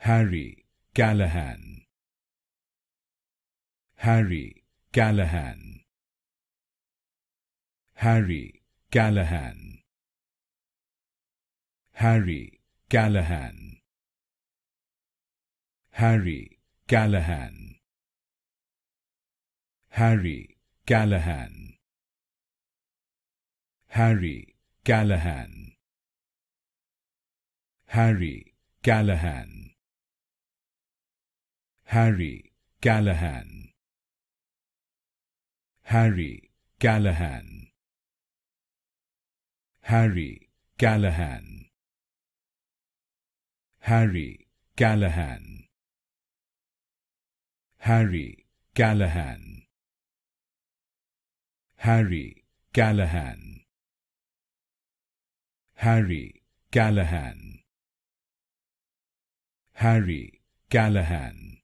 Harry Callahan, Harry Callahan, Harry Callahan, Harry Callahan, Harry Callahan, Harry Callahan, Harry Callahan, Harry Callahan, Harry Callahan, Harry Callahan, Harry Callahan, Harry Callahan, Harry Callahan, Harry Callahan, Harry Callahan, Harry Callahan,